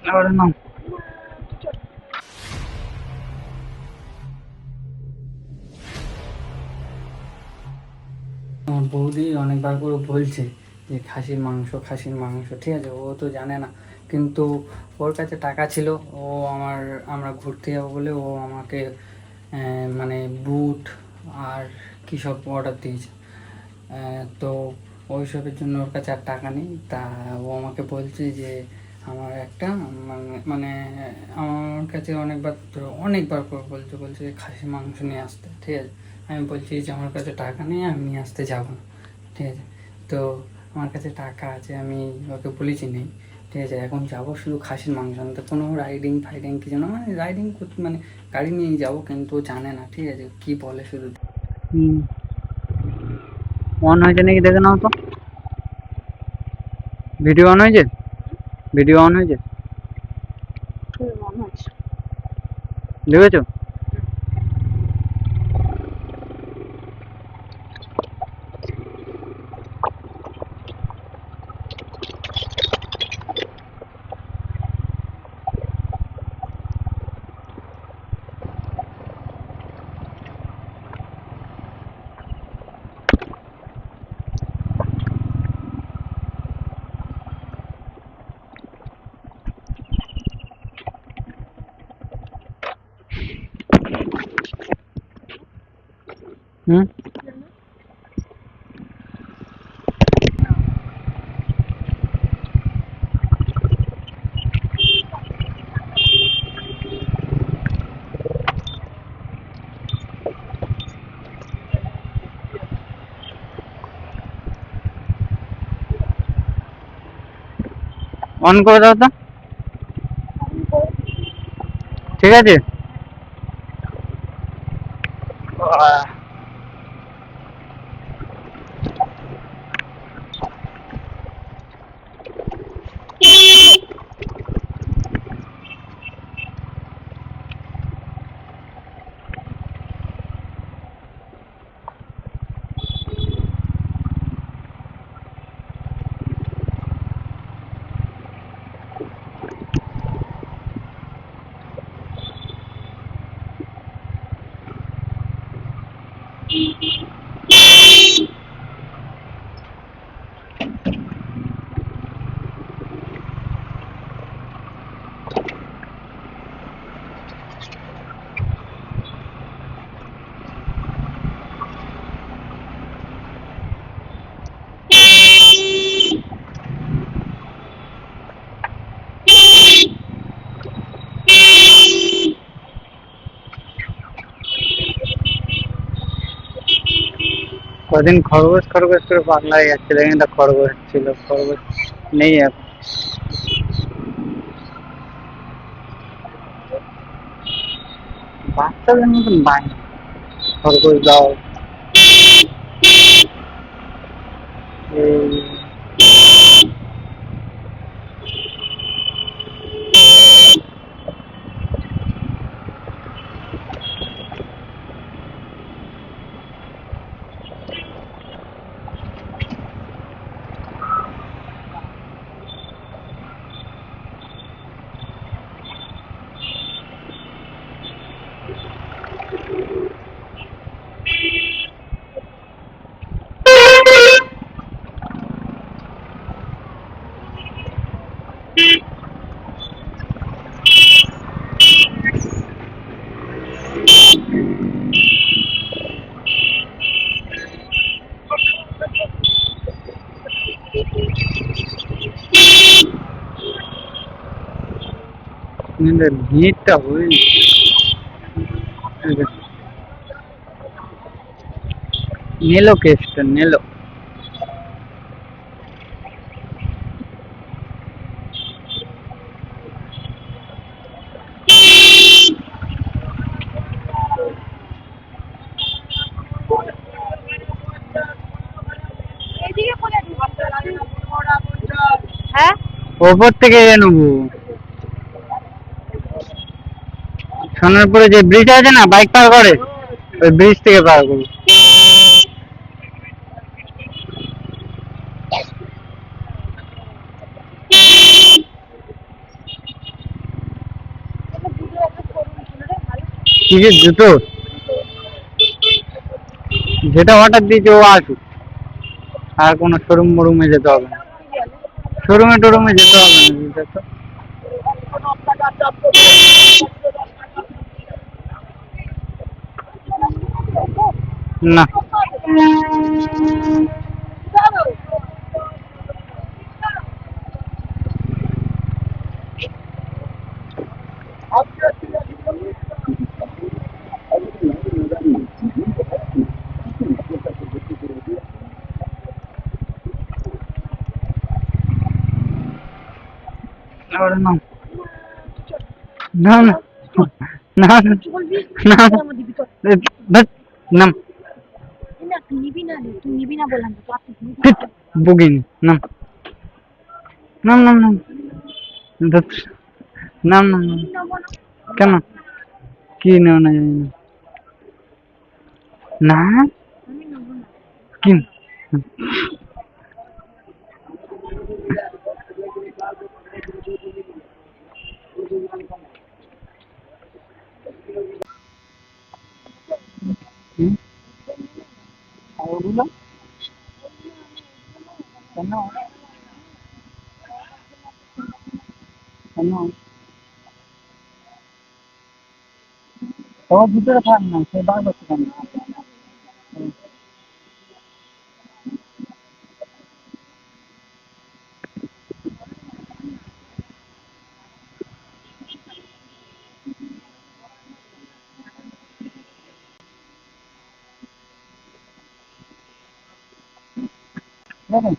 আরে না, আমার বৌদি অনেকবার করে বলছে যে খাসির মাংস, ঠিক আছে, ও তো জানে না, কিন্তু ওর কাছে টাকা ছিল। ও আমরা ঘুরতে যাবো বলে ও আমাকে মানে বুট আর কী সব অর্ডার দিয়েছে। তো ওইসবের জন্য ওর কাছে আর টাকা নেই। তা ও আমাকে বলছে যে আমার একটা মানে আমার কাছে অনেকবার করে বলছে যে খাসির মাংস নিয়ে আসতে, ঠিক আছে। আমি বলছি যে আমার কাছে টাকা নেই, আমি নিয়ে আসতে যাবো না, ঠিক আছে। তো আমার কাছে টাকা আছে, আমি ওকে বলেছি নেই, ঠিক আছে। এখন যাবো শুধু খাসির মাংস আনতে, কোনো রাইডিং ফাইডিং কিছু না, মানে রাইডিং করতে মানে গাড়ি নিয়েই যাবো, কিন্তু ও জানে না, ঠিক আছে, কি বলে শুধু। অন হয়েছে নাকি দেখে নাও তো, ভিডিও অন হয়েছে, ভিডিও অন হয়েছে, দেখেছো? হুম, অন করে দাও তো, ঠিক আছে। কদিন খরগোশ খরগোশ করে পাগলা হয়ে যাচ্ছিল, কিন্তু খরগোশ ছিল, খরগোশ নেই এখন। বাচ্চাদের মতন বাই, খরগোশ দাও, এই কিন্তু ভিড়টা ওই নেলো, কেসটা নেলো। হ্যাঁ, ওপর থেকে নেবো, সোনারপুরে যে ব্রিজ আছে না, বাইক পার করে, ওই ব্রিজ থেকে পার করবো। কিসের জুতো? যেটা অর্ডার দিয়েছে ও আসুক, আর কোনো শোরুম মোরুমে যেতে হবে না, শোরুমে টোরুমে যেতে হবে না, বুঝতে তো। না, আরে না, না না, না না, না, ধ্যাৎ, নাম, বুগিনি, নাম, নাম, নাম, নাম, ধ্যাৎ, নাম, নাম, নাম, কেন? কি নেও না জানি না, না, কি? হুম? আর ওগুলো কেন? কেন? ও ভিতরে থাক না, সে বার করছে কেন? দেখেন,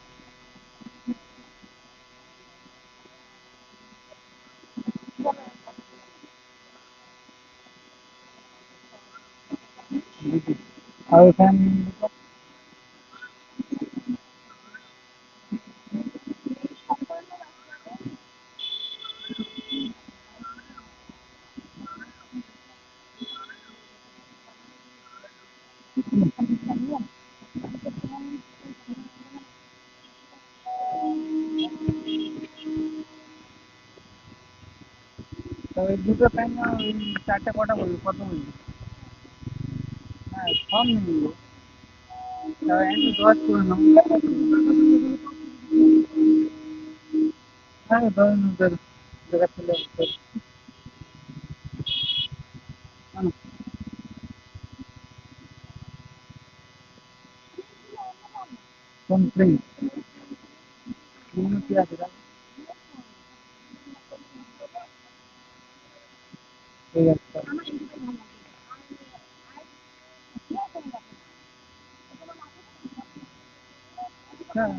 আর ওখানে তো ওই দুটো প্যান্ট ওই চারটে কটা বলবো, কত বলবো? হ্যাঁ, সব নিয়ে তবে একটু 10 করে নাও। হ্যাঁ, ধরুন ওদের জায়গা ছিল কোন প্রিন্ট কি আছে তাহলে? ঠিক আছে তাহলে। হ্যাঁ,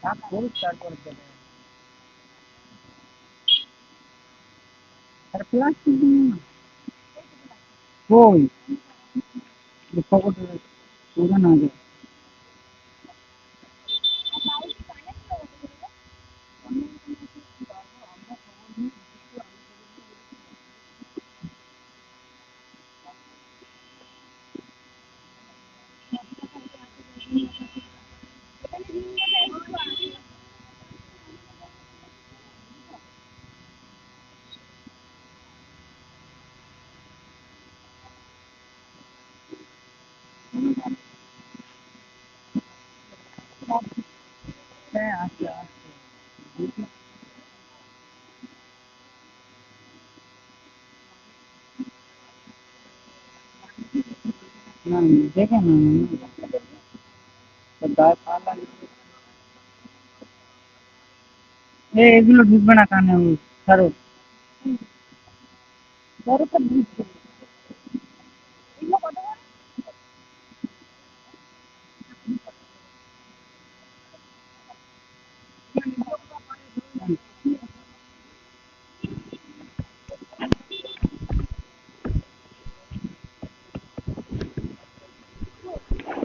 ভাগ করুক তারপরে দেবে। আর প্লাস্টিক দিন না, কই খবর ওটা না যায়। হ্যাঁ, আছে আছে। না দেখে না, গায়ে পা লাগে। এগুলো ঢুকবে না কানে, ছাড়ো।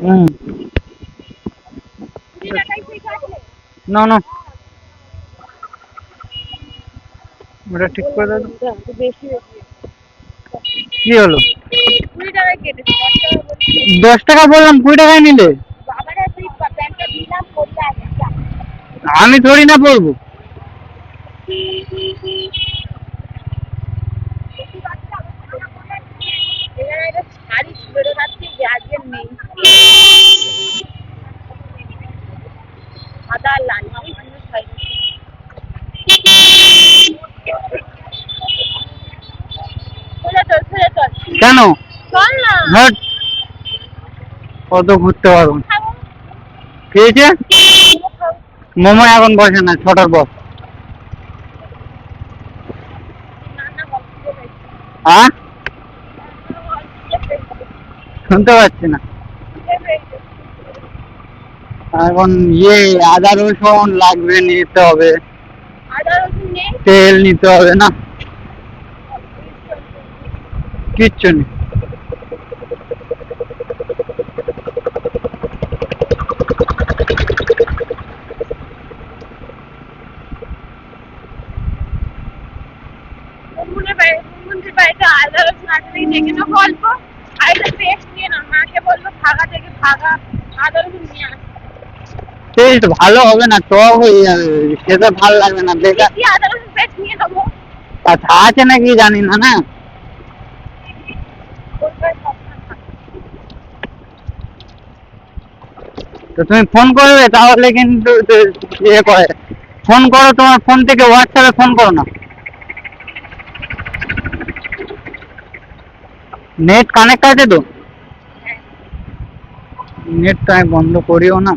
হুম, না না, ওটা ঠিক করে দাও তো। কি হলো? 10 টাকা বললাম, 20 টাকায় নিলে। আমি থোড়ি না পড়বো। কেন? চল না। হট, কত ঘুরতে পারবো। কি হয়েছে? মোমো এখন বসে না, 6টার পর। হ্যাঁ, শুনতে পাচ্ছি না। এখন আদা রসুন লাগবে, নিতে হবে। তেল নিতে হবে না, কিচ্ছু নেই। বাড়িতে আদা রসুন আছে দেখে নেবো অল্প, আর একটা পেস্ট নিয়ে নাও। মাকে বলবো ভাগা থেকে ভাগা আদা রসুন নিয়ে আসতে। টেস্ট ভালো হবে না, টক হয়ে যাবে, খেতে ভালো লাগবে না, বেকার। কি আদা রসুন পেস্ট নিয়ে নেবো। আচ্ছা, আছে নাকি জানি না, না। তো তুমি ফোন করবে তাহলে, কিন্তু ইয়ে করে ফোন করো, তোমার ফোন থেকে হোয়াটসঅ্যাপে ফোন করো না। নেট কানেক্ট আছে তো? নেটটা বন্ধ করিও না।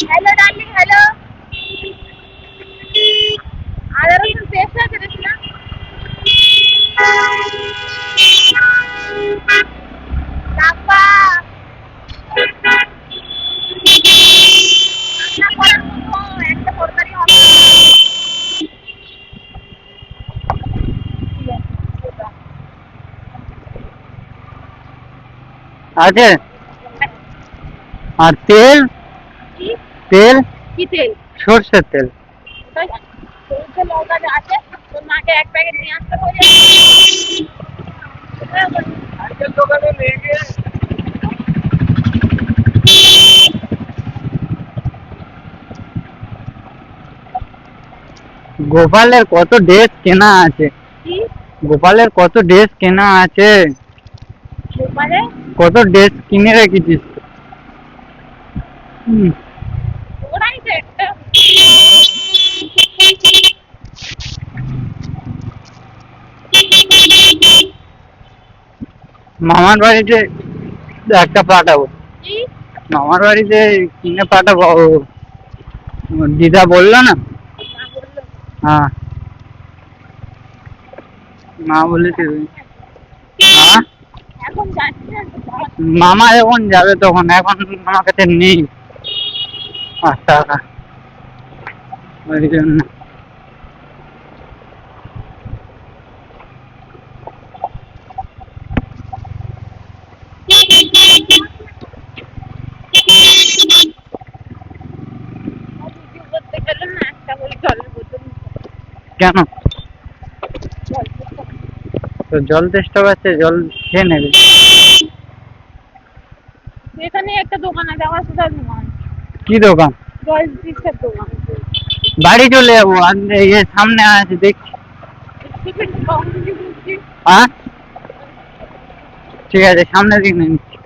Hello darling, hello. আদা রসুন পেস্ট আছে দেখি না। বাবা রান্না করার মতো একটা তরকারি হবে না। আছে। আর তেল? কি তেল কি তেল? সর্ষের তেল। সরষে লঙ্কা যা আছে তোর মাকে এক প্যাকেট নিয়ে আসতে বলে। দোকানে লেগে গোপালের কত ড্রেস কেনা আছে। কি গোপালের কত ড্রেস কেনা আছে। গোপালে কত ড্রেস কিনে রেখেছিস। ওরাই তো একটা মামার বাড়িতে একটা পাঠাবো। কি মামার বাড়িতে কিনে পাঠাবো, দিদা বললো না। না বললো হ্যাঁ, মা বলেছে। হ্যাঁ, এখন যাচ্ছে মামা যখন যাবে তখন, এখন আমার কাছে নেই 5 টাকা, ওই জন্য। ভিডিও করতে গেলে না একটা করে জলের বোতল কেন? জল তো জল তেষ্টা পাচ্ছে, জল খেয়ে নেবে। এখানে একটা দোকান আছে আমার কোথায় দোকান কি দোকান? জল জিনিসের দোকান বাড়ি চলে যাবো, আর সামনে আছে দেখছি। হ্যাঁ, ঠিক আছে, সামনে দিক নিচ্ছি।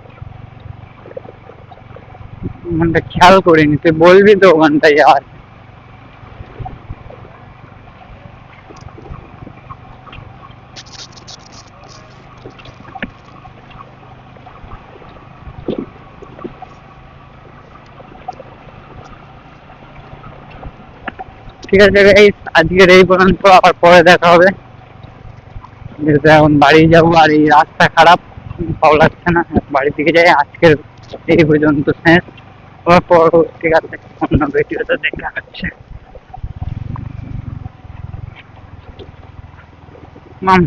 ওখানটা খেয়াল করিনি, তুই বলবি তো ওখানটায় যাওয়ার। ঠিক আছে গাইস, আজকের এই পর্যন্ত, আবার পরে দেখা হবে। যেহেতু এখন বাড়ি যাবো, আর এই রাস্তা খারাপ, ভালো লাগছে না, বাড়ির দিকে যাই। আজকের এই পর্যন্ত শেষ। আবার পরবর্তীকালে অন্য ভিডিওতে দেখা হচ্ছে। মাম।